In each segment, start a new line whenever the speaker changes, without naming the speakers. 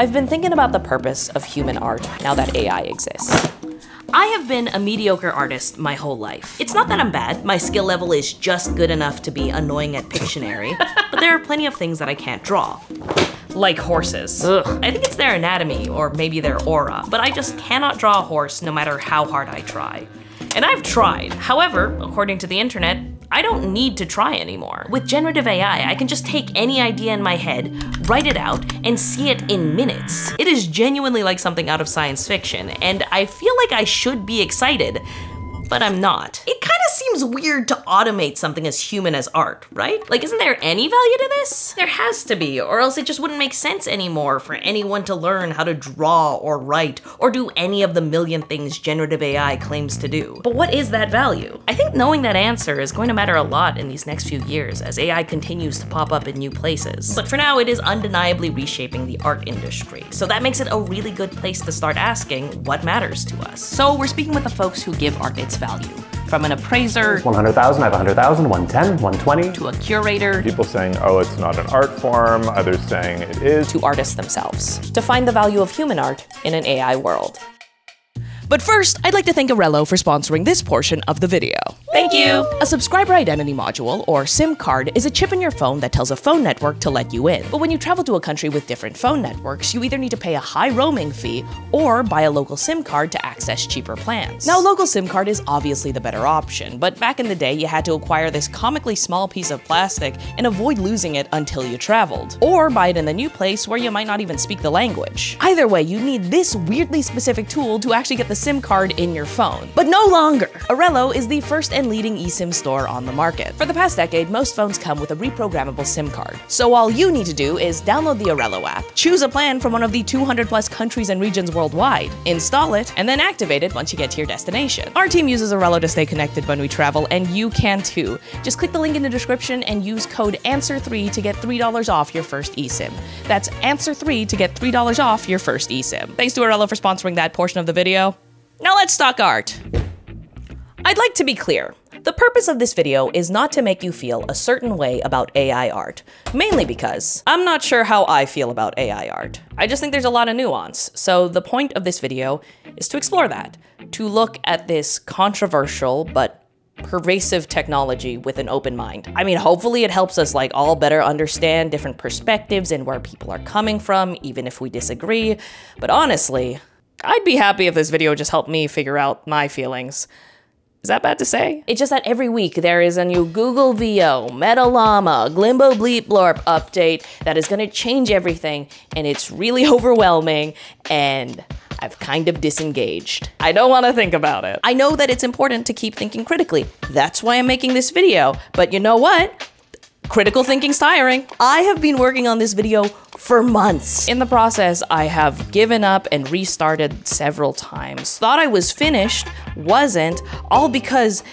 I've been thinking about the purpose of human art now that AI exists. I have been a mediocre artist my whole life. It's not that I'm bad, my skill level is just good enough to be annoying at Pictionary, but there are plenty of things that I can't draw. Like horses. Ugh. I think it's their anatomy, or maybe their aura, but I just cannot draw a horse no matter how hard I try. And I've tried. However, according to the internet, I don't need to try anymore. With generative AI, I can just take any idea in my head, write it out, and see it in minutes. It is genuinely like something out of science fiction, and I feel like I should be excited, but I'm not. It kind of seems weird to automate something as human as art, right? Like, isn't there any value to this? There has to be, or else it just wouldn't make sense anymore for anyone to learn how to draw or write or do any of the million things generative AI claims to do. But what is that value? I think knowing that answer is going to matter a lot in these next few years as AI continues to pop up in new places. But for now, it is undeniably reshaping the art industry. So that makes it a really good place to start asking what matters to us. So we're speaking with the folks who give art its value. From an appraiser,
100,000, I have 100,000, 110, 120.
To a curator.
People saying, oh, it's not an art form, others saying it is.
To artists themselves. To find the value of human art in an AI world. But first, I'd like to thank airalo for sponsoring this portion of the video. Thank you! A subscriber identity module, or SIM card, is a chip in your phone that tells a phone network to let you in. But when you travel to a country with different phone networks, you either need to pay a high roaming fee or buy a local SIM card to access cheaper plans. Now, a local SIM card is obviously the better option, but back in the day, you had to acquire this comically small piece of plastic and avoid losing it until you traveled. Or buy it in the new place where you might not even speak the language. Either way, you need this weirdly specific tool to actually get the SIM card in your phone. But no longer! airalo is the first and leading eSIM store on the market. For the past decade, most phones come with a reprogrammable SIM card. So all you need to do is download the airalo app, choose a plan from one of the 200+ countries and regions worldwide, install it, and then activate it once you get to your destination. Our team uses airalo to stay connected when we travel, and you can too. Just click the link in the description and use code ANSWER3 to get $3 off your first eSIM. That's ANSWER3 to get $3 off your first eSIM. Thanks to airalo for sponsoring that portion of the video. Now let's talk art. I'd like to be clear. The purpose of this video is not to make you feel a certain way about AI art, mainly because I'm not sure how I feel about AI art. I just think there's a lot of nuance, so the point of this video is to explore that, to look at this controversial but pervasive technology with an open mind. I mean, hopefully it helps us like all better understand different perspectives and where people are coming from, even if we disagree, but honestly, I'd be happy if this video just helped me figure out my feelings. Is that bad to say? It's just that every week there is a new Google VO, Meta Llama, Glimbo Bleep Blorp update that is gonna change everything, and it's really overwhelming, and I've kind of disengaged. I don't wanna think about it. I know that it's important to keep thinking critically. That's why I'm making this video, but you know what? Critical thinking's tiring. I have been working on this video for months. In the process, I have given up and restarted several times. Thought I was finished, wasn't, all because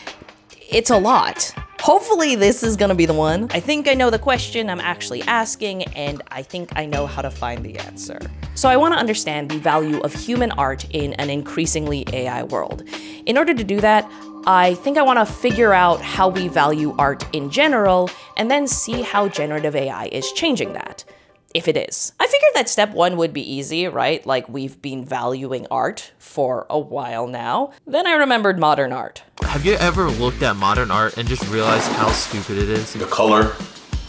it's a lot. Hopefully this is gonna be the one. I think I know the question I'm actually asking, and I think I know how to find the answer. So I wanna understand the value of human art in an increasingly AI world. In order to do that, I think I want to figure out how we value art in general, and then see how generative AI is changing that, if it is. I figured that step one would be easy, right? Like, we've been valuing art for a while now. Then I remembered modern art.
Have you ever looked at modern art and just realized how stupid it is?
The color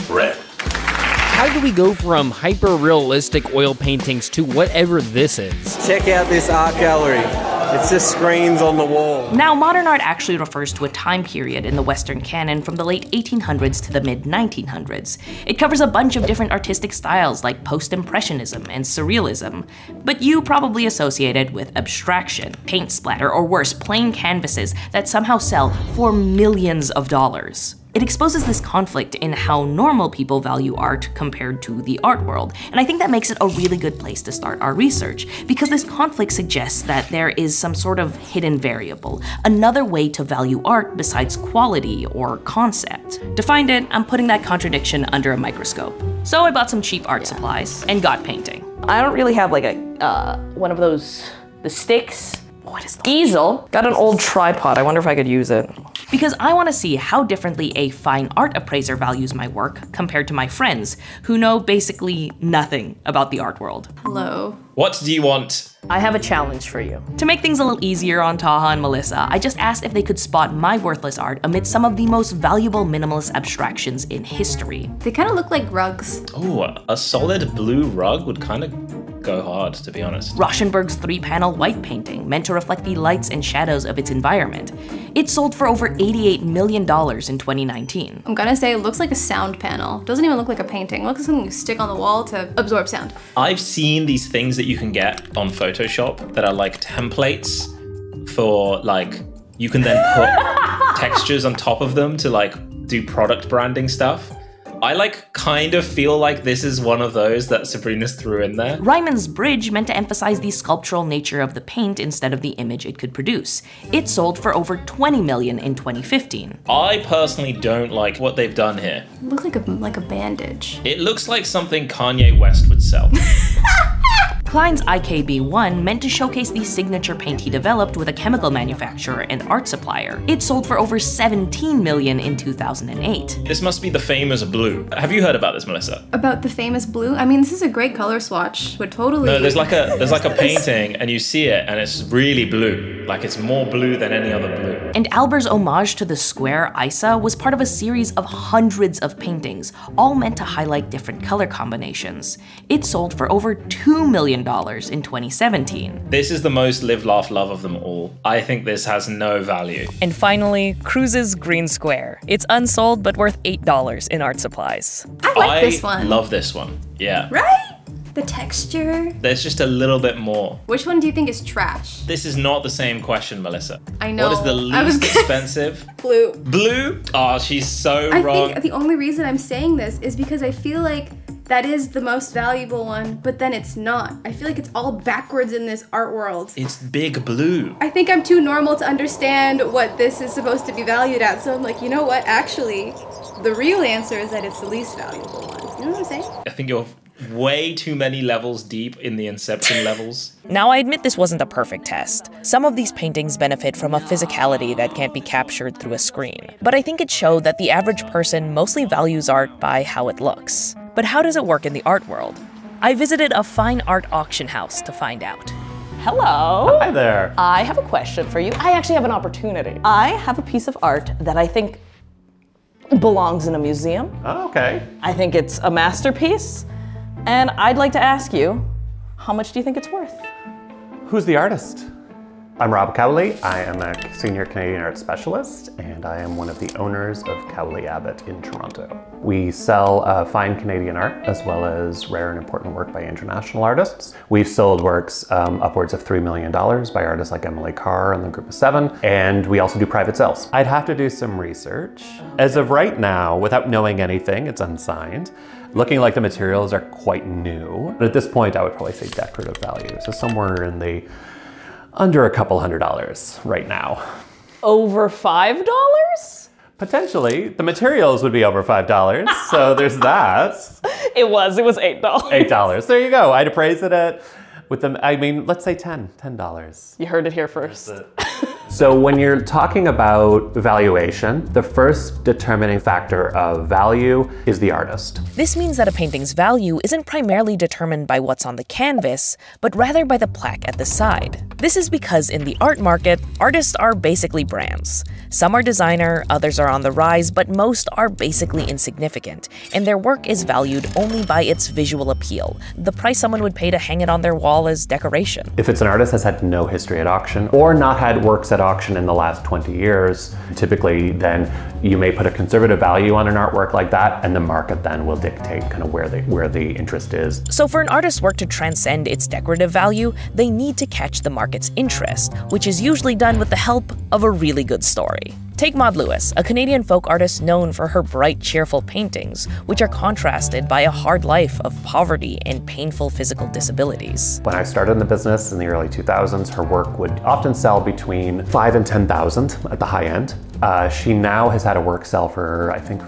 red.
How do we go from hyper-realistic oil paintings to whatever this is?
Check out this art gallery. It's just screens on the wall.
Now, modern art actually refers to a time period in the Western canon from the late 1800s to the mid-1900s. It covers a bunch of different artistic styles like post-impressionism and surrealism, but you probably associate it with abstraction, paint splatter, or worse, plain canvases that somehow sell for millions of dollars. It exposes this conflict in how normal people value art compared to the art world, and I think that makes it a really good place to start our research, because this conflict suggests that there is some sort of hidden variable, another way to value art besides quality or concept. To find it, I'm putting that contradiction under a microscope. So I bought some cheap art supplies and got painting. I don't really have like a, one of those, the sticks. What is that? Easel? Got an old tripod. I wonder if I could use it. Because I want to see how differently a fine art appraiser values my work compared to my friends, who know basically nothing about the art world.
Hello.
What do you want?
I have a challenge for you. To make things a little easier on Taha and Melissa, I just asked if they could spot my worthless art amid some of the most valuable minimalist abstractions in history.
They kind of look like rugs.
Oh, a solid blue rug would kind of go hard, to be honest.
Rauschenberg's 3-panel white painting, meant to reflect the lights and shadows of its environment. It sold for over $88 million in 2019.
I'm gonna say it looks like a sound panel. Doesn't even look like a painting. It looks like something you stick on the wall to absorb sound.
I've seen these things that you can get on Photoshop that are like templates for like, you can then put textures on top of them to like do product branding stuff. I like kind of feel like this is one of those that Sabrina's threw in there.
Ryman's Bridge meant to emphasize the sculptural nature of the paint instead of the image it could produce. It sold for over $20 million in 2015.
I personally don't like what they've done here.
It looks like a bandage.
It looks like something Kanye West would sell.
Klein's IKB1 meant to showcase the signature paint he developed with a chemical manufacturer and art supplier. It sold for over $17 million in 2008.
This must be the famous blue. Have you heard about this, Melissa?
About the famous blue? I mean, this is a great color swatch. Would totally.
No, there's like a painting and you see it and it's really blue. Like it's more blue than any other blue.
And Albert's homage to the square Isa was part of a series of hundreds of paintings, all meant to highlight different color combinations. It sold for over $2 million in 2017.
This is the most live, laugh, love of them all. I think this has no value.
And finally, Cruz's Green Square. It's unsold but worth $8 in art supplies.
I like this one.
I love this one. Yeah.
Right? The texture.
There's just a little bit more.
Which one do you think is trash?
This is not the same question, Melissa.
I know.
What is the least expensive?
Blue.
Blue? Oh, she's so
I
wrong.
think the only reason I'm saying this is because I feel like that is the most valuable one, but then it's not. I feel like it's all backwards in this art world.
It's big blue.
I think I'm too normal to understand what this is supposed to be valued at, so I'm like, you know what, actually, the real answer is that it's the least valuable one. You know what I'm saying?
I think you're way too many levels deep in the Inception levels.
Now, I admit this wasn't a perfect test. Some of these paintings benefit from a physicality that can't be captured through a screen. But I think it showed that the average person mostly values art by how it looks. But how does it work in the art world? I visited a fine art auction house to find out. Hello.
Hi there.
I have a question for you. I actually have an opportunity. I have a piece of art that I think belongs in a museum.
Oh, okay.
I think it's a masterpiece. And I'd like to ask you, how much do you think it's worth?
Who's the artist? I'm Rob Cowley. I am a senior Canadian art specialist, and I am one of the owners of Cowley Abbott in Toronto. We sell fine Canadian art as well as rare and important work by international artists. We've sold works upwards of $3 million by artists like Emily Carr and the Group of Seven, and we also do private sales. I'd have to do some research. As of right now, without knowing anything, it's unsigned. Looking like the materials are quite new, but at this point I would probably say decorative value. So somewhere in the under a couple $100 right now.
Over $5?
Potentially. The materials would be over $5, so there's that.
It was $8.
$8. There you go. I'd appraise it at, with them, I mean, let's say $10.
You heard it here first.
So when you're talking about valuation, the first determining factor of value is the artist.
This means that a painting's value isn't primarily determined by what's on the canvas, but rather by the plaque at the side. This is because in the art market, artists are basically brands. Some are designer, others are on the rise, but most are basically insignificant, and their work is valued only by its visual appeal, the price someone would pay to hang it on their wall as decoration.
If it's an artist that's had no history at auction or not had works at auction in the last 20 years, typically then you may put a conservative value on an artwork like that, and the market then will dictate kind of where the interest is.
So for an artist's work to transcend its decorative value, they need to catch the market's interest, which is usually done with the help of a really good story. Take Maud Lewis, a Canadian folk artist known for her bright, cheerful paintings, which are contrasted by a hard life of poverty and painful physical disabilities.
When I started in the business in the early 2000s, her work would often sell between $5,000 and $10,000 at the high end. She now has had a work sell for, I think,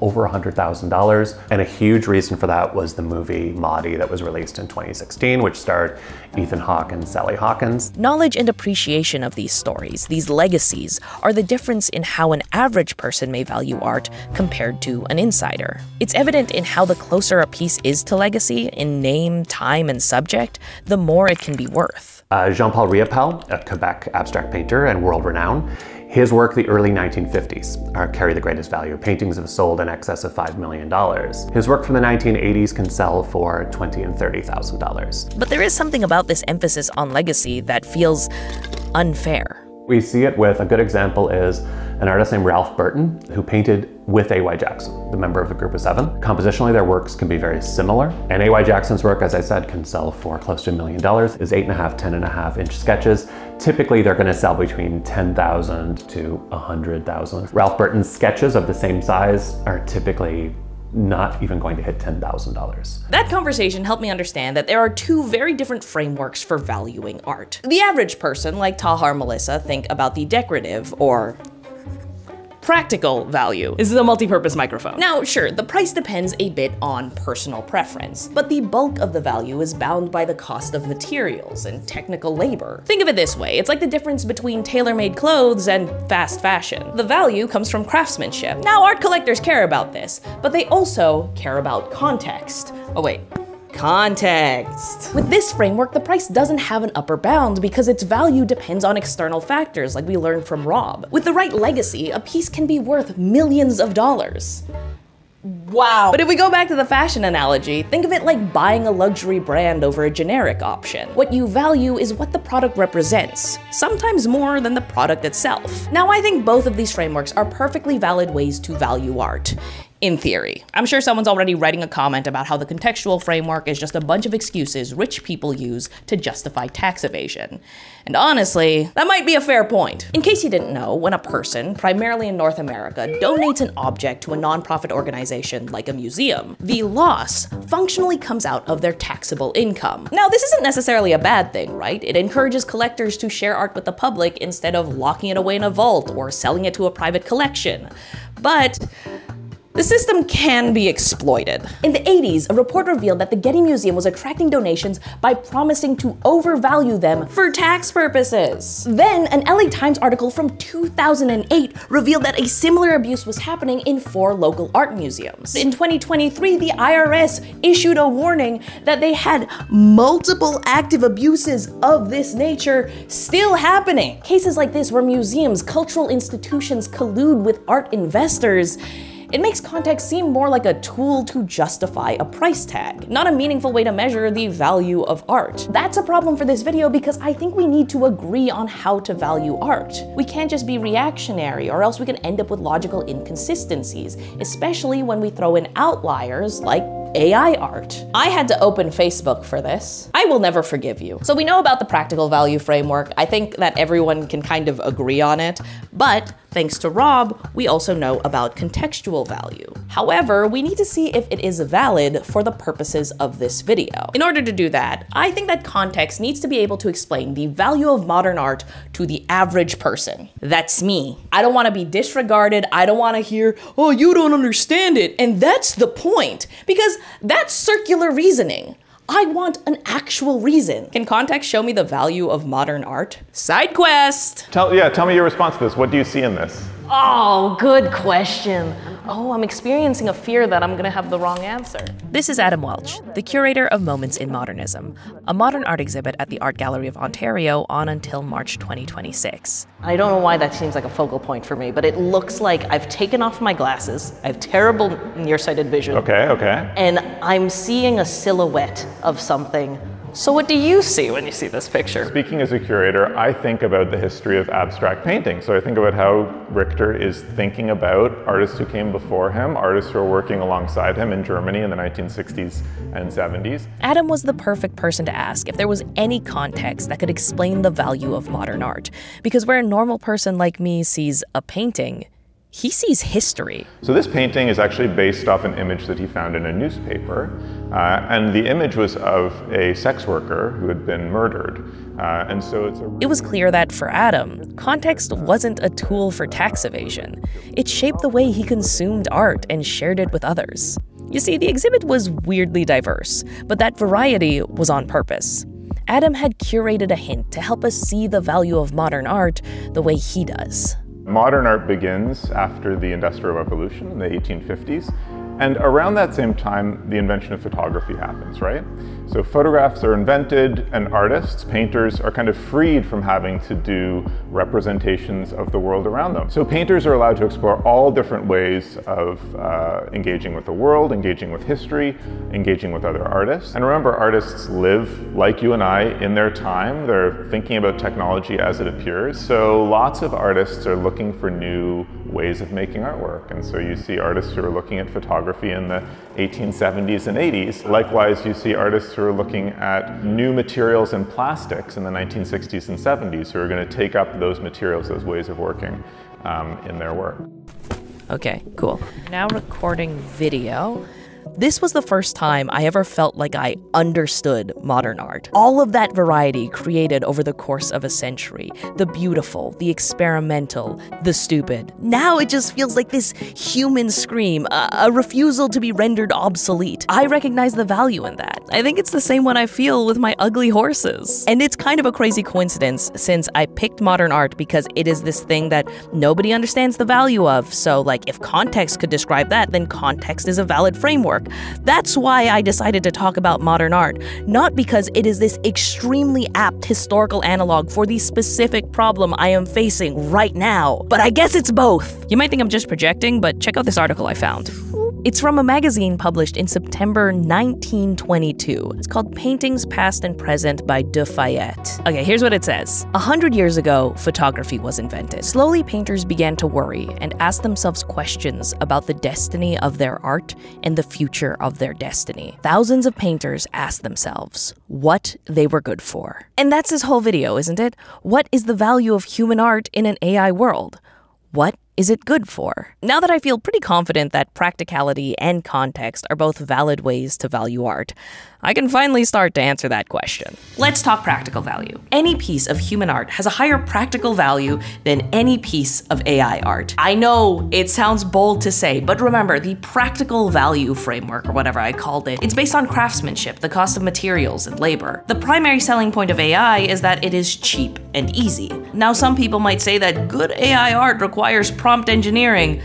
over $100,000. And a huge reason for that was the movie Maudie that was released in 2016, which starred Ethan Hawke and Sally Hawkins.
Knowledge and appreciation of these stories, these legacies, are the difference in how an average person may value art compared to an insider. It's evident in how the closer a piece is to legacy, in name, time, and subject, the more it can be worth.
Jean-Paul Riopelle, a Quebec abstract painter and world renowned, his work, the early 1950s, carry the greatest value. Paintings have sold in excess of $5 million. His work from the 1980s can sell for $20,000 and $30,000.
But there is something about this emphasis on legacy that feels unfair.
We see it with, a good example is an artist named Ralph Burton, who painted with A.Y. Jackson, the member of the Group of Seven. Compositionally, their works can be very similar. And A.Y. Jackson's work, as I said, can sell for close to $1 million. Is 8.5, 10.5 inch sketches. Typically, they're gonna sell between 10,000 to 100,000. Ralph Burton's sketches of the same size are typically not even going to hit $10,000.
That conversation helped me understand that there are two very different frameworks for valuing art. The average person, like Taha or Melissa, think about the decorative or practical value. This is a multi-purpose microphone. Now, sure, the price depends a bit on personal preference, but the bulk of the value is bound by the cost of materials and technical labor. Think of it this way, it's like the difference between tailor-made clothes and fast fashion. The value comes from craftsmanship. Now, art collectors care about this, but they also care about context. Oh wait. Context. With this framework, the price doesn't have an upper bound because its value depends on external factors, like we learned from Rob. With the right legacy, a piece can be worth millions of dollars. Wow. But if we go back to the fashion analogy, think of it like buying a luxury brand over a generic option. What you value is what the product represents, sometimes more than the product itself. Now, I think both of these frameworks are perfectly valid ways to value art. In theory. I'm sure someone's already writing a comment about how the contextual framework is just a bunch of excuses rich people use to justify tax evasion. And honestly, that might be a fair point. In case you didn't know, when a person, primarily in North America, donates an object to a nonprofit organization like a museum, the loss functionally comes out of their taxable income. Now, this isn't necessarily a bad thing, right? It encourages collectors to share art with the public instead of locking it away in a vault or selling it to a private collection. But the system can be exploited. In the 80s, a report revealed that the Getty Museum was attracting donations by promising to overvalue them for tax purposes. Then, an LA Times article from 2008 revealed that a similar abuse was happening in 4 local art museums. In 2023, the IRS issued a warning that they had multiple active abuses of this nature still happening. Cases like this, where museums, cultural institutions collude with art investors, it makes context seem more like a tool to justify a price tag, not a meaningful way to measure the value of art. That's a problem for this video because I think we need to agree on how to value art. We can't just be reactionary, or else we can end up with logical inconsistencies, especially when we throw in outliers like AI art. I had to open Facebook for this. I will never forgive you. So we know about the practical value framework. I think that everyone can kind of agree on it, but thanks to Rob, we also know about contextual value. However, we need to see if it is valid for the purposes of this video. In order to do that, I think that context needs to be able to explain the value of modern art to the average person. That's me. I don't want to be disregarded. I don't want to hear, oh, you don't understand it. And that's the point, because that's circular reasoning. I want an actual reason. Can context show me the value of modern art? Sidequest!
Tell me your response to this. What do you see in this?
Oh, good question. Oh, I'm experiencing a fear that I'm gonna have the wrong answer. This is Adam Welch, the curator of Moments in Modernism, a modern art exhibit at the Art Gallery of Ontario on until March 2026. I don't know why that seems like a focal point for me, but it looks like I've taken off my glasses, I have terrible nearsighted vision.
Okay.
And I'm seeing a silhouette of something. So what do you see when you see this picture?
Speaking as a curator, I think about the history of abstract painting. So I think about how Richter is thinking about artists who came before him, artists who are working alongside him in Germany in the 1960s and 70s.
Adam was the perfect person to ask if there was any context that could explain the value of modern art. Because where a normal person like me sees a painting, he sees history.
So this painting is actually based off an image that he found in a newspaper And the image was of a sex worker who had been murdered. And so
it was clear that for Adam, context wasn't a tool for tax evasion. It shaped the way he consumed art and shared it with others. You see, the exhibit was weirdly diverse, but that variety was on purpose. Adam had curated a hint to help us see the value of modern art the way he does.
Modern art begins after the Industrial Revolution in the 1850s. And around that same time, the invention of photography happens, right? So photographs are invented, and artists, painters, are kind of freed from having to do representations of the world around them. So painters are allowed to explore all different ways of engaging with the world, engaging with history, engaging with other artists. And remember, artists live, like you and I, in their time. They're thinking about technology as it appears. So lots of artists are looking for new ways of making artwork. And so you see artists who are looking at photography in the 1870s and 80s. Likewise, you see artists who are looking at new materials and plastics in the 1960s and 70s who are going to take up those materials, those ways of working in their work.
Okay, cool. Now recording video. This was the first time I ever felt like I understood modern art. All of that variety created over the course of a century. The beautiful, the experimental, the stupid. Now it just feels like this human scream, a refusal to be rendered obsolete. I recognize the value in that. I think it's the same one I feel with my ugly horses. And it's kind of a crazy coincidence since I picked modern art because it is this thing that nobody understands the value of. So like if context could describe that, then context is a valid framework. That's why I decided to talk about modern art, not because it is this extremely apt historical analog for the specific problem I am facing right now. But I guess it's both. You might think I'm just projecting, but check out this article I found. It's from a magazine published in September 1922. It's called Paintings Past and Present by De Fayette. Okay, here's what it says. 100 years ago, photography was invented. Slowly, painters began to worry and ask themselves questions about the destiny of their art and the future of their destiny. Thousands of painters asked themselves what they were good for. And that's this whole video, isn't it? What is the value of human art in an AI world? What is it good for? Now that I feel pretty confident that practicality and context are both valid ways to value art, I can finally start to answer that question. Let's talk practical value. Any piece of human art has a higher practical value than any piece of AI art. I know it sounds bold to say, but remember, the practical value framework, or whatever I called it, it's based on craftsmanship, the cost of materials and labor. The primary selling point of AI is that it is cheap and easy. Now, some people might say that good AI art requires prompt engineering.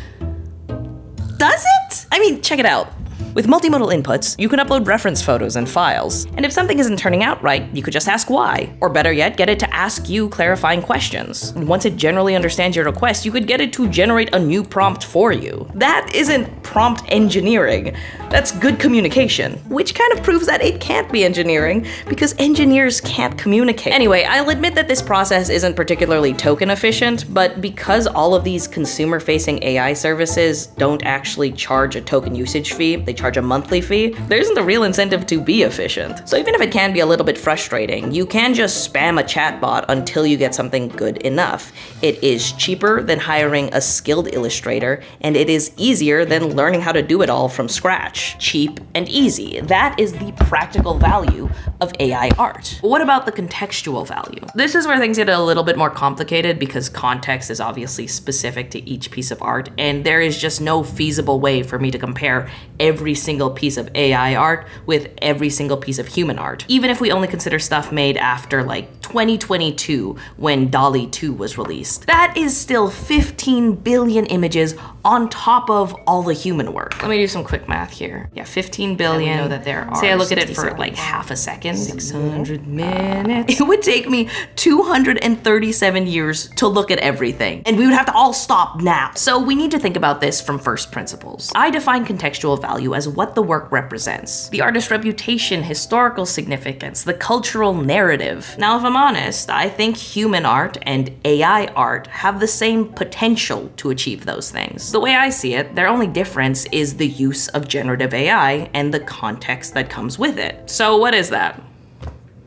Does it? I mean, check it out. With multimodal inputs, you can upload reference photos and files. And if something isn't turning out right, you could just ask why. Or better yet, get it to ask you clarifying questions. And once it generally understands your request, you could get it to generate a new prompt for you. That isn't prompt engineering. That's good communication, which kind of proves that it can't be engineering because engineers can't communicate. Anyway, I'll admit that this process isn't particularly token efficient, but because all of these consumer-facing AI services don't actually charge a token usage fee, they charge a monthly fee, there isn't a real incentive to be efficient. So even if it can be a little bit frustrating, you can just spam a chatbot until you get something good enough. It is cheaper than hiring a skilled illustrator, and it is easier than learning how to do it all from scratch. Cheap and easy. That is the practical value of AI art. What about the contextual value? This is where things get a little bit more complicated because context is obviously specific to each piece of art, and there is just no feasible way for me to compare every single piece of AI art with every single piece of human art. Even if we only consider stuff made after like 2022 when DALL-E 2 was released. That is still 15 billion images on top of all the human work. Let me do some quick math here. Yeah, 15 billion. And we know that there are say I look at it for like half a second. 600 minutes. It would take me 237 years to look at everything. And we would have to all stop now. So we need to think about this from first principles. I define contextual value as what the work represents. The artist's reputation, historical significance, the cultural narrative. Now, if I'm honest, I think human art and AI art have the same potential to achieve those things. The way I see it, their only difference is the use of generative AI and the context that comes with it. So what is that?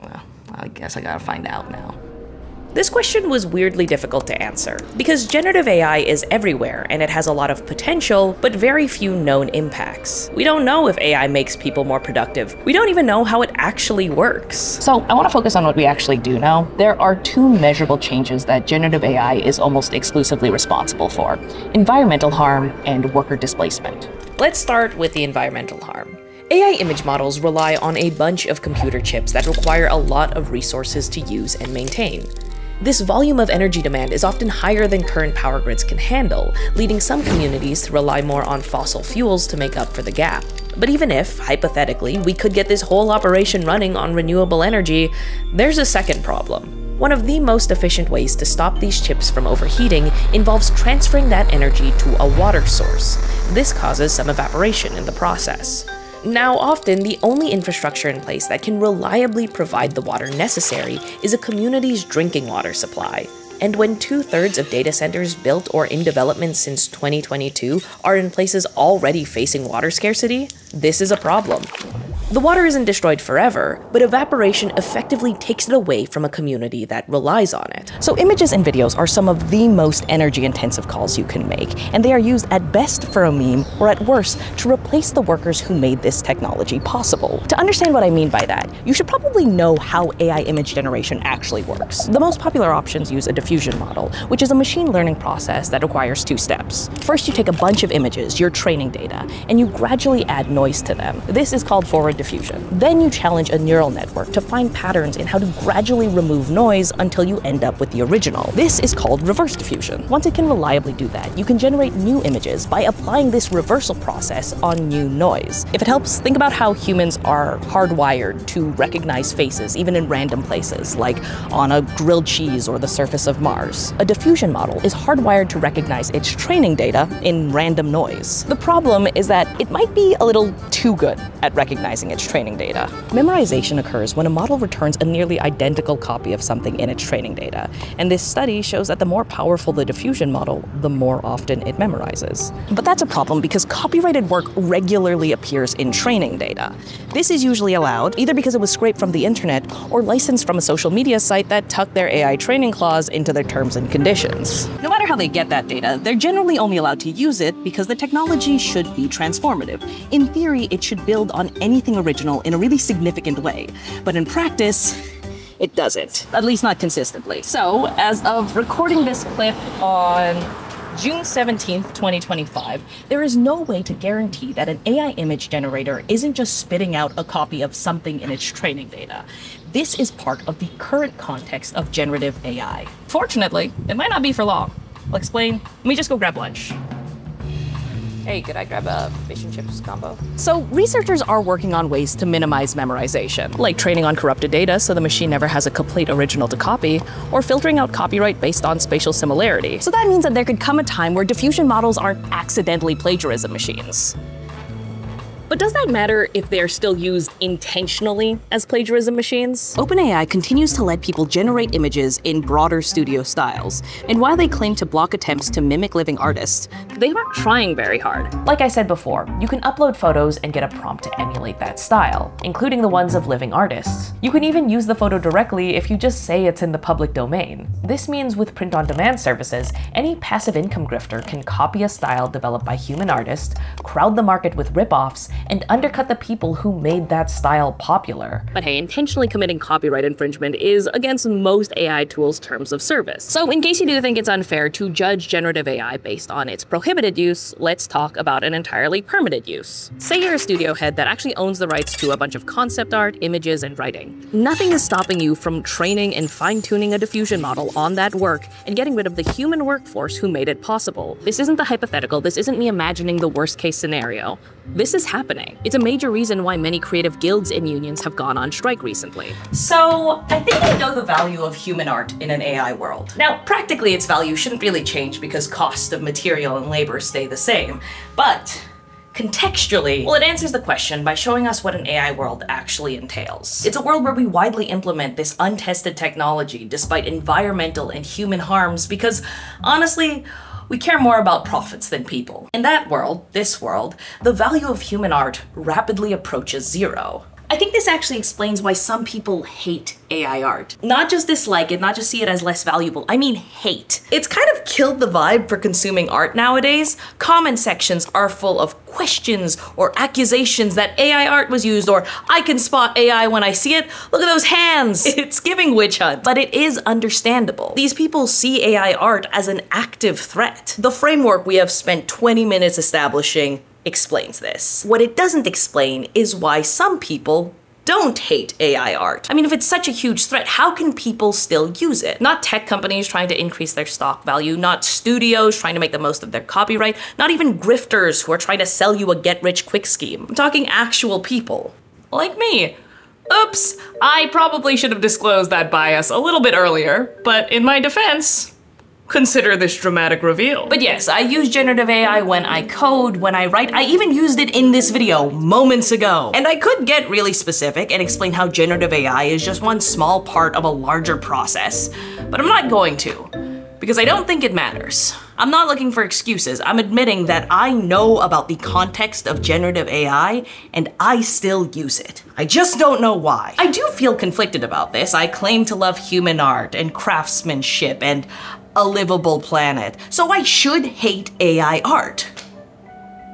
Well, I guess I gotta find out now. This question was weirdly difficult to answer, because generative AI is everywhere and it has a lot of potential, but very few known impacts. We don't know if AI makes people more productive. We don't even know how it actually works.
So I want to focus on what we actually do know. There are two measurable changes that generative AI is almost exclusively responsible for: environmental harm and worker displacement.
Let's start with the environmental harm. AI image models rely on a bunch of computer chips that require a lot of resources to use and maintain. This volume of energy demand is often higher than current power grids can handle, leading some communities to rely more on fossil fuels to make up for the gap. But even if, hypothetically, we could get this whole operation running on renewable energy, there's a second problem. One of the most efficient ways to stop these chips from overheating involves transferring that energy to a water source. This causes some evaporation in the process. Now, often, the only infrastructure in place that can reliably provide the water necessary is a community's drinking water supply. And when 2/3 of data centers built or in development since 2022 are in places already facing water scarcity, this is a problem. The water isn't destroyed forever, but evaporation effectively takes it away from a community that relies on it.
So images and videos are some of the most energy-intensive calls you can make, and they are used at best for a meme, or at worst, to replace the workers who made this technology possible. To understand what I mean by that, you should probably know how AI image generation actually works. The most popular options use a diffusion model, which is a machine learning process that requires two steps. First, you take a bunch of images, your training data, and you gradually add noise to them. This is called forward diffusion. Then you challenge a neural network to find patterns in how to gradually remove noise until you end up with the original. This is called reverse diffusion. Once it can reliably do that, you can generate new images by applying this reversal process on new noise. If it helps, think about how humans are hardwired to recognize faces even in random places, like on a grilled cheese or the surface of Mars. A diffusion model is hardwired to recognize its training data in random noise. The problem is that it might be a little too good at recognizing its training data. Memorization occurs when a model returns a nearly identical copy of something in its training data, and this study shows that the more powerful the diffusion model, the more often it memorizes. But that's a problem because copyrighted work regularly appears in training data. This is usually allowed either because it was scraped from the internet or licensed from a social media site that tucked their AI training clause into their terms and conditions. No matter how they get that data, they're generally only allowed to use it because the technology should be transformative. In theory, it should build on anything original in a really significant way, but in practice, it doesn't, at least not consistently. So, as of recording this clip on June 17th, 2025, there is no way to guarantee that an AI image generator isn't just spitting out a copy of something in its training data. This is part of the current context of generative AI. Fortunately, it might not be for long. I'll explain. Let me just go grab lunch.
Hey, could I grab a fish and chips combo?
So researchers are working on ways to minimize memorization, like training on corrupted data so the machine never has a complete original to copy, or filtering out copyright based on spatial similarity. So that means that there could come a time where diffusion models aren't accidentally plagiarism machines. But does that matter if they're still used intentionally as plagiarism machines? OpenAI continues to let people generate images in broader studio styles, and while they claim to block attempts to mimic living artists, they aren't trying very hard.
Like I said before, you can upload photos and get a prompt to emulate that style, including the ones of living artists. You can even use the photo directly if you just say it's in the public domain. This means with print-on-demand services, any passive income grifter can copy a style developed by human artists, crowd the market with rip-offs, and undercut the people who made that style popular.
But hey, intentionally committing copyright infringement is against most AI tools' terms of service. So in case you do think it's unfair to judge generative AI based on its prohibited use, let's talk about an entirely permitted use. Say you're a studio head that actually owns the rights to a bunch of concept art, images, and writing. Nothing is stopping you from training and fine-tuning a diffusion model on that work and getting rid of the human workforce who made it possible. This isn't the hypothetical, this isn't me imagining the worst-case scenario. This is happening. It's a major reason why many creative guilds and unions have gone on strike recently.
So, I think I know the value of human art in an AI world. Now, practically its value shouldn't really change because cost of material and labor stay the same, but contextually, well, it answers the question by showing us what an AI world actually entails. It's a world where we widely implement this untested technology despite environmental and human harms because, honestly, we care more about profits than people. In that world, this world, the value of human art rapidly approaches zero.
I think this actually explains why some people hate AI art. Not just dislike it, not just see it as less valuable, I mean hate. It's kind of killed the vibe for consuming art nowadays. Comment sections are full of questions or accusations that AI art was used, or I can spot AI when I see it, look at those hands. It's giving witch hunt, but it is understandable. These people see AI art as an active threat. The framework we have spent 20 minutes establishing explains this. What it doesn't explain is why some people don't hate AI art. I mean, if it's such a huge threat, how can people still use it? Not tech companies trying to increase their stock value, not studios trying to make the most of their copyright, not even grifters who are trying to sell you a get-rich-quick scheme. I'm talking actual people. Like me. Oops, I probably should have disclosed that bias a little bit earlier, but in my defense, consider this dramatic reveal. But yes, I use generative AI when I code, when I write. I even used it in this video moments ago. And I could get really specific and explain how generative AI is just one small part of a larger process, but I'm not going to, because I don't think it matters. I'm not looking for excuses. I'm admitting that I know about the context of generative AI and I still use it. I just don't know why. I do feel conflicted about this. I claim to love human art and craftsmanship and a livable planet, so I should hate AI art.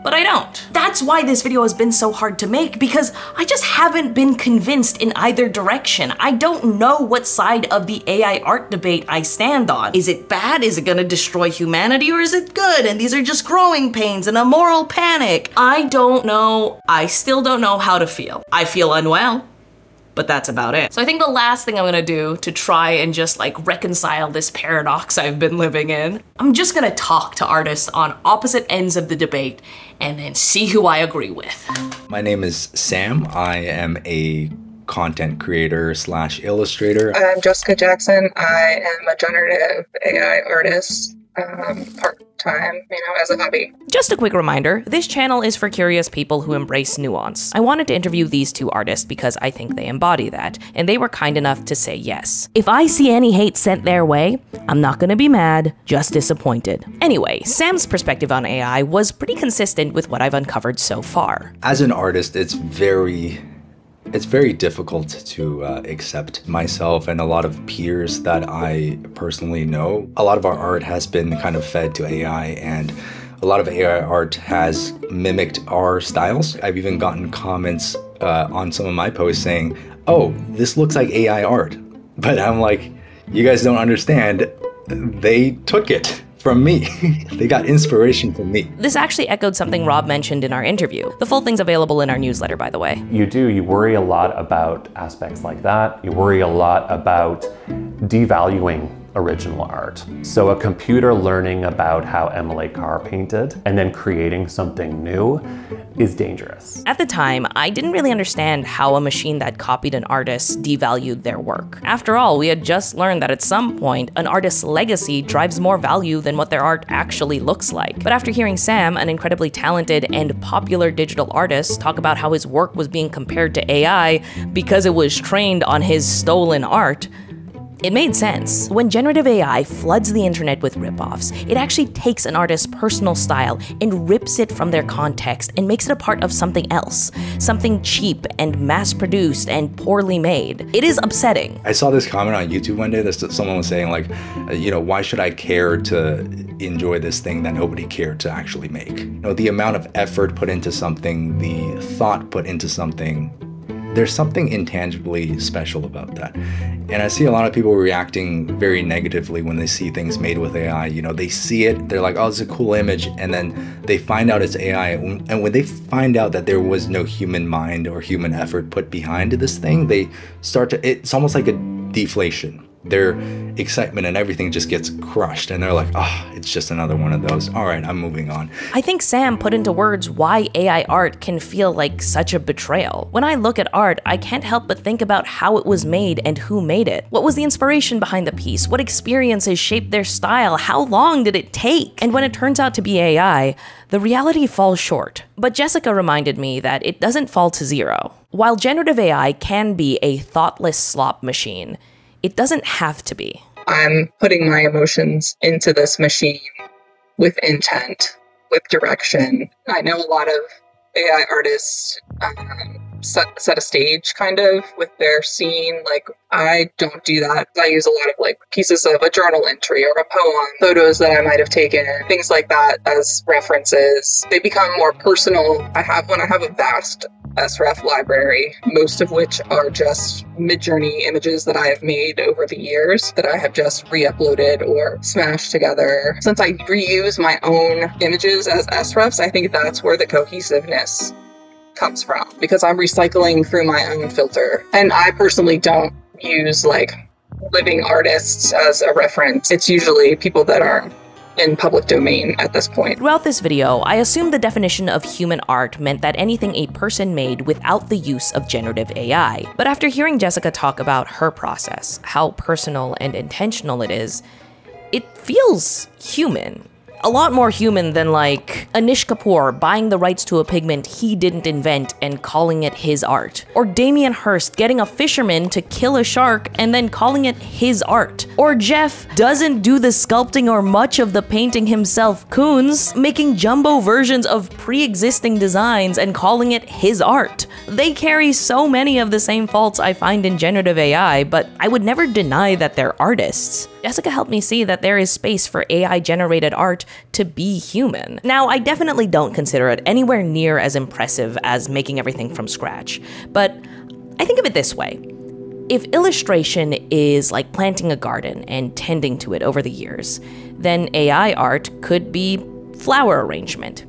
But I don't. That's why this video has been so hard to make, because I just haven't been convinced in either direction. I don't know what side of the AI art debate I stand on. Is it bad? Is it gonna destroy humanity? Or is it good? And these are just growing pains and a moral panic. I don't know. I still don't know how to feel. I feel unwell, but that's about it. So I think the last thing I'm gonna do to try and just like reconcile this paradox I've been living in, I'm just gonna talk to artists on opposite ends of the debate and then see who I agree with.
My name is Sam. I am a content creator / illustrator.
I'm Jessica Jackson. I am a generative AI artist, part-time, as a hobby.
Just a quick reminder, this channel is for curious people who embrace nuance. I wanted to interview these two artists because I think they embody that, and they were kind enough to say yes. If I see any hate sent their way, I'm not gonna be mad, just disappointed. Anyway, Sam's perspective on AI was pretty consistent with what I've uncovered so far.
As an artist, it's very difficult to accept myself and a lot of peers that I personally know. A lot of our art has been kind of fed to AI, and a lot of AI art has mimicked our styles. I've even gotten comments on some of my posts saying, "Oh, this looks like AI art." But I'm like, you guys don't understand. They took it from me. They got inspiration from me.
This actually echoed something Rob mentioned in our interview. The full thing's available in our newsletter, by the way.
You worry a lot about aspects like that. You worry a lot about devaluing original art. So a computer learning about how Emily Carr painted and then creating something new is dangerous.
At the time, I didn't really understand how a machine that copied an artist devalued their work. After all, we had just learned that at some point, an artist's legacy drives more value than what their art actually looks like. But after hearing Sam, an incredibly talented and popular digital artist, talk about how his work was being compared to AI because it was trained on his stolen art, it made sense. When generative AI floods the internet with ripoffs, it actually takes an artist's personal style and rips it from their context and makes it a part of something else, something cheap and mass-produced and poorly made. It is upsetting.
I saw this comment on YouTube one day that someone was saying like, why should I care to enjoy this thing that nobody cared to actually make? The amount of effort put into something, the thought put into something, there's something intangibly special about that. And I see a lot of people reacting very negatively when they see things made with AI. They see it, they're like, oh, it's a cool image, and then they find out it's AI. And when they find out that there was no human mind or human effort put behind this thing, they start to, it's almost like a deflation. Their excitement and everything just gets crushed, and they're like, oh, it's just another one of those. All right, I'm moving on.
I think Sam put into words why AI art can feel like such a betrayal. When I look at art, I can't help but think about how it was made and who made it. What was the inspiration behind the piece? What experiences shaped their style? How long did it take? And when it turns out to be AI, the reality falls short. But Jessica reminded me that it doesn't fall to zero. While generative AI can be a thoughtless slop machine, it doesn't have to be.
I'm putting my emotions into this machine with intent, with direction. I know a lot of AI artists set a stage kind of with their scene. Like, I don't do that. I use a lot of like pieces of a journal entry or a poem, photos that I might have taken, things like that as references. They become more personal. When I have a vast SREF library, most of which are just Midjourney images that I have made over the years that I have just re-uploaded or smashed together. Since I reuse my own images as SREFs, I think that's where the cohesiveness comes from, because I'm recycling through my own filter. And I personally don't use like living artists as a reference. It's usually people that are in public domain at this point.
Throughout this video, I assumed the definition of human art meant that anything a person made without the use of generative AI. But after hearing Jessica talk about her process, how personal and intentional it is, it feels human. A lot more human than like Anish Kapoor buying the rights to a pigment he didn't invent and calling it his art. Or Damien Hirst getting a fisherman to kill a shark and then calling it his art. Or Jeff doesn't do the sculpting or much of the painting himself, Koons, making jumbo versions of pre-existing designs and calling it his art. They carry so many of the same faults I find in generative AI, but I would never deny that they're artists. Jessica helped me see that there is space for AI-generated art to be human. Now, I definitely don't consider it anywhere near as impressive as making everything from scratch, but I think of it this way. If illustration is like planting a garden and tending to it over the years, then AI art could be flower arrangement.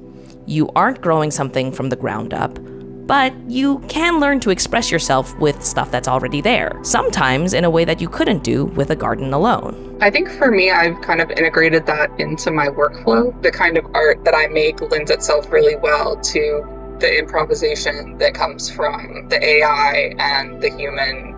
You aren't growing something from the ground up, but you can learn to express yourself with stuff that's already there, sometimes in a way that you couldn't do with a garden alone.
I think for me, I've kind of integrated that into my workflow. The kind of art that I make lends itself really well to the improvisation that comes from the AI and the human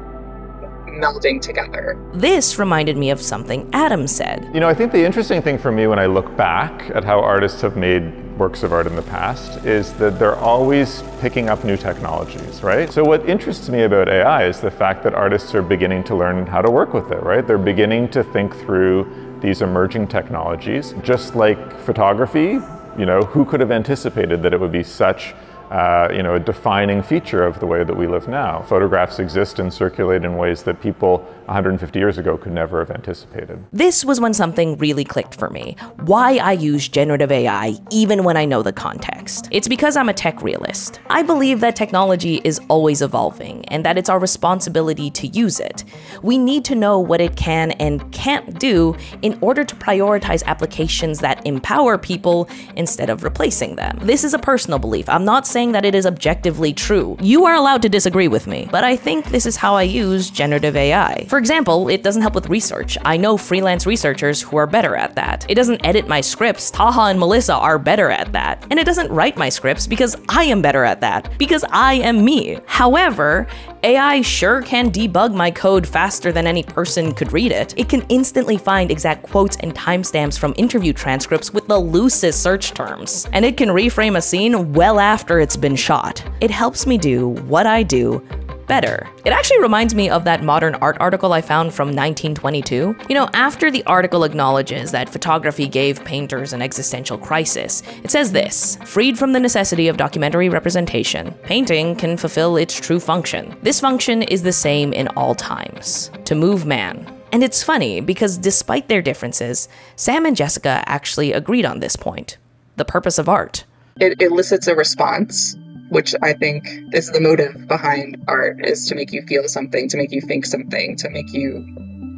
melding together.
This reminded me of something Adam said.
You know, I think the interesting thing for me when I look back at how artists have made works of art in the past is that they're always picking up new technologies, right? So what interests me about AI is the fact that artists are beginning to learn how to work with it, right? They're beginning to think through these emerging technologies. Just like photography, you know, who could have anticipated that it would be such a defining feature of the way that we live now. Photographs exist and circulate in ways that people 150 years ago could never have anticipated.
This was when something really clicked for me. Why I use generative AI even when I know the context. It's because I'm a tech realist. I believe that technology is always evolving and that it's our responsibility to use it. We need to know what it can and can't do in order to prioritize applications that empower people instead of replacing them. This is a personal belief. I'm not saying that it is objectively true. You are allowed to disagree with me, but I think this is how I use generative AI. For example, it doesn't help with research. I know freelance researchers who are better at that. It doesn't edit my scripts. Taha and Melissa are better at that. And it doesn't write my scripts because I am better at that, because I am me. However, AI sure can debug my code faster than any person could read it. It can instantly find exact quotes and timestamps from interview transcripts with the loosest search terms. And it can reframe a scene well after it's been shot. It helps me do what I do better. It actually reminds me of that modern art article I found from 1922. You know, after the article acknowledges that photography gave painters an existential crisis, it says this: freed from the necessity of documentary representation, painting can fulfill its true function. This function is the same in all times: to move man. And it's funny because despite their differences, Sam and Jessica actually agreed on this point: the purpose of art.
It elicits a response, which I think is the motive behind art, is to make you feel something, to make you think something, to make you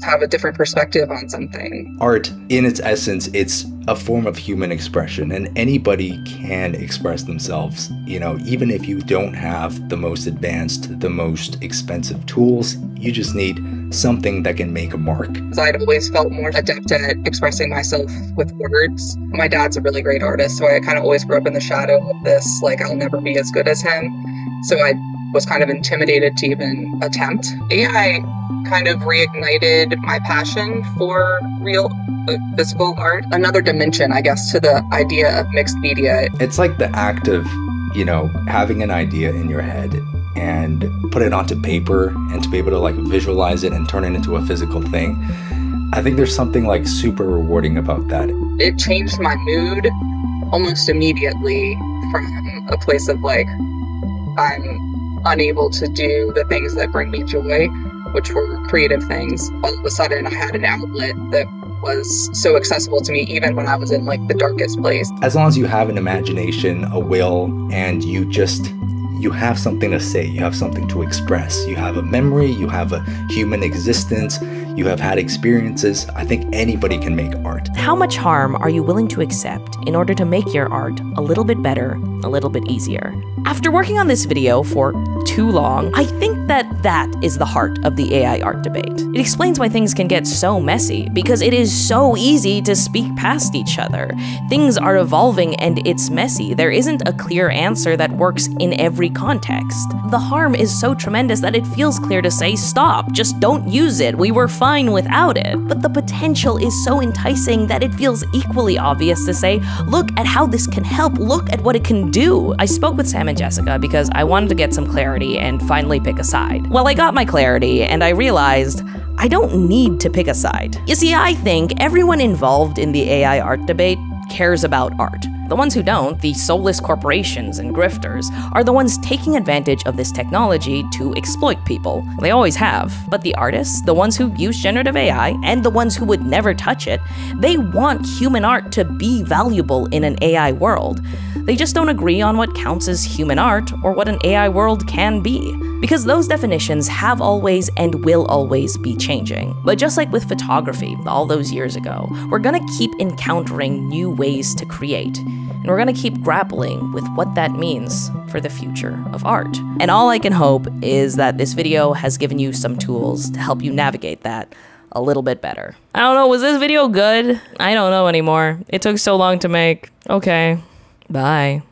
have a different perspective on something.
Art, in its essence, it's a form of human expression, and anybody can express themselves. You know, even if you don't have the most advanced, the most expensive tools, you just need something that can make a mark.
I'd always felt more adept at expressing myself with words. My dad's a really great artist, so I kind of always grew up in the shadow of this, like, I'll never be as good as him. So I was kind of intimidated to even attempt. AI kind of reignited my passion for real physical art. Another dimension, I guess, to the idea of mixed media.
It's like the act of, you know, having an idea in your head and put it onto paper and to be able to like visualize it and turn it into a physical thing. I think there's something like super rewarding about that.
It changed my mood almost immediately from a place of like, I'm unable to do the things that bring me joy, which were creative things. All of a sudden, I had an outlet that was so accessible to me even when I was in like the darkest place.
As long as you have an imagination, a will, and you have something to say, you have something to express, you have a memory, you have a human existence, you have had experiences, I think anybody can make art.
How much harm are you willing to accept in order to make your art a little bit better, a little bit easier? After working on this video for too long, I think that is the heart of the AI art debate. It explains why things can get so messy, because it is so easy to speak past each other. Things are evolving and it's messy. There isn't a clear answer that works in every context. The harm is so tremendous that it feels clear to say, stop, just don't use it, we were fine without it. But the potential is so enticing that it feels equally obvious to say, look at how this can help, look at what it can do. I spoke with Sam and Jessica because I wanted to get some clarity and finally pick a side. Well, I got my clarity and I realized I don't need to pick a side. You see, I think everyone involved in the AI art debate cares about art. The ones who don't, the soulless corporations and grifters, are the ones taking advantage of this technology to exploit people. They always have. But the artists, the ones who use generative AI, and the ones who would never touch it, they want human art to be valuable in an AI world. They just don't agree on what counts as human art or what an AI world can be. Because those definitions have always and will always be changing. But just like with photography all those years ago, we're gonna keep encountering new ways to create. And we're gonna keep grappling with what that means for the future of art. And all I can hope is that this video has given you some tools to help you navigate that a little bit better. I don't know, was this video good? I don't know anymore. It took so long to make. Okay, bye.